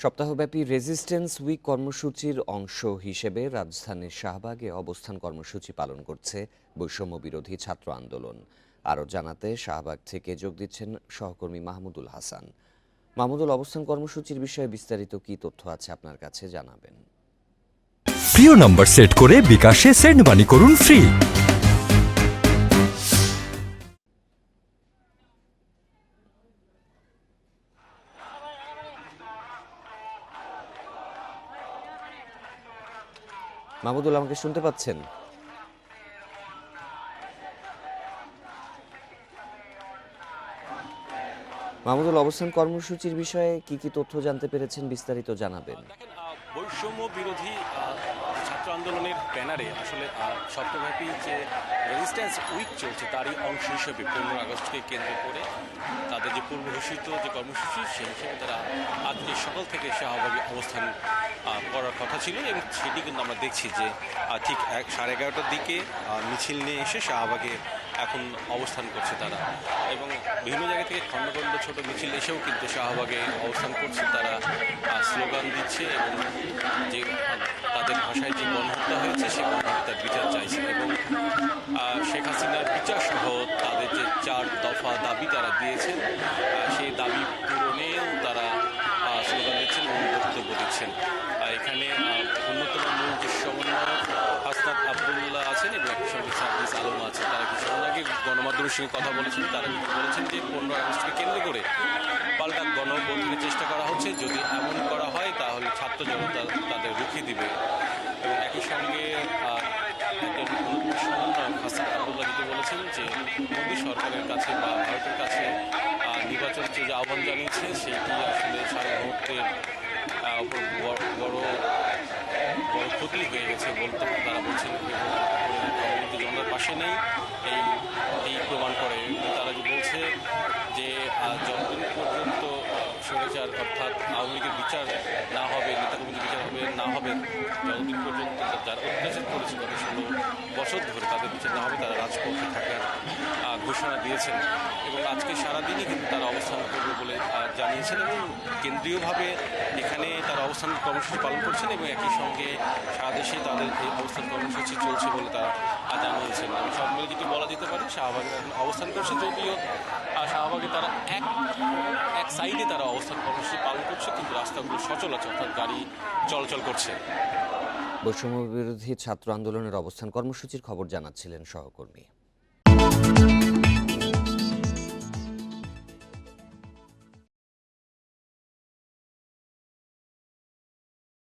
সপ্তাহব্যাপী resistance week কর্মসূচির অংশ হিসেবে রাজধানীর শাহবাগে অবস্থান কর্মসূচি পালন করছে বৈষম্য বিরোধী ছাত্র আন্দোলন। আরও জানাতে শাহবাগ থেকে যোগ দিচ্ছেন সহকর্মী মাহমুদুল হাসান। মাহমুদুল, অবস্থান কর্মসূচির বিষয়ে বিস্তারিত কী তথ্য আছে আপনার কাছে জানাবেন। প্রিয় নম্বর সেট করে বিকাশে সেন্ড মানি করুন ফ্রি। মাহমুদুল, আমাকে শুনতে পাচ্ছেন? মাহমুদুল, অবস্থান কর্মসূচির বিষয়ে কি তথ্য জানতে পেরেছেন বিস্তারিত জানাবেন। দেখেন, বৈষম্য বিরোধী ছাত্র আন্দোলনের ব্যানারে আসলে সপ্তাহব্যাপী যে রেজিস্ট্যান্স উইক চলছে তারই অংশ হিসেবে 15 আগস্টকে কেন্দ্র করে তাদের যে পূর্ব ঘোষিত যে কর্মসূচি সেই হিসেবে তারা আজকে সকাল থেকে শাহবাগে অবস্থান করার কথা ছিল, এবং সেটি কিন্তু আমরা দেখছি যে ঠিক 11:30টার দিকে মিছিল নিয়ে এসে শাহবাগে এখন অবস্থান করছে তারা, এবং বিভিন্ন জায়গা থেকে খণ্ড খণ্ড ছোট মিছিল এসেও কিন্তু শাহবাগে অবস্থান করছে। তারা স্লোগান দিচ্ছে এবং যে তাদের ভাষায় যে গণহত্যা হয়েছে সেই গণহত্যার বিচার চাইছে, এবং শেখ হাসিনার বিচার সহ তাদের যে 4 দফা দাবি তারা দিয়েছেন সেই দাবি পূরণেও তারা স্লোগান দিচ্ছেন এবং বক্তব্য দিচ্ছেন। এখানে অন্যতম মূল যে সমন্বয়ক হাসনাত আবদুল্লাহ আছেন এবং একই সঙ্গে সার্ভিস আলম আছেন, তারা কিছুক্ষণ আগে গণমাধ্যমের সঙ্গে কথা বলেছেন। তারা বলেছেন যে 15 আগস্টকে কেন্দ্র করে পাল্টা গণঅভ্যুত্থানের চেষ্টা করা হচ্ছে, যদি এমন করা হয় তাহলে ছাত্র জনতা তাদের রুখে দিবে। এবং একই সঙ্গে সমন্বয়ক হাসনাত আবদুল্লাহ যেটি বলেছেন যে মোদী সরকারের কাছে বা ভারতের কাছে নির্বাচনের যে আহ্বান জানিয়েছে সেটি আসলে সার্বভৌমত্বের বড় বড় ক্ষতি হয়ে গেছে বলতে তারা বলছেন, এবং জনতার পাশে নেই এই প্রমাণ করে। তারা যে বলছে যে যতদিন পর্যন্ত স্বৈরাচার অর্থাৎ আওয়ামী লীগের বিচার না হবে, নেতাকর্মীদের বিচার না হবে, যতদিন পর্যন্ত যারা অত্যাচার করেছে গত 16 বছর ধরে তাদের বিচার না হবে, তারা রাজপথে থাকার ঘোষণা দিয়েছেন। এবং আজকে সারাদিনই কিন্তু তারা অবস্থান করবে বলে জানিয়েছেন, এবং কেন্দ্রীয়ভাবে এখানে তারা অবস্থান কর্মসূচি পালন করছেন, এবং একই সঙ্গে সারা দেশে তাদের এই অবস্থান কর্মসূচি চলছে বলে তারা জানিয়েছেন। সব মিলে যেটি বলা যেতে পারে শাহবাগে এখন অবস্থান করছে, যদিও শাহবাগে তারা এক সাইডে তারা অবস্থান কর্মসূচি পালন করছে, কিন্তু রাস্তাগুলো সচল আছে, অর্থাৎ গাড়ি চলাচল করছে। বৈষম্য বিরোধী ছাত্র আন্দোলনের অবস্থান কর্মসূচির খবর জানাচ্ছিলেন সহকর্মী।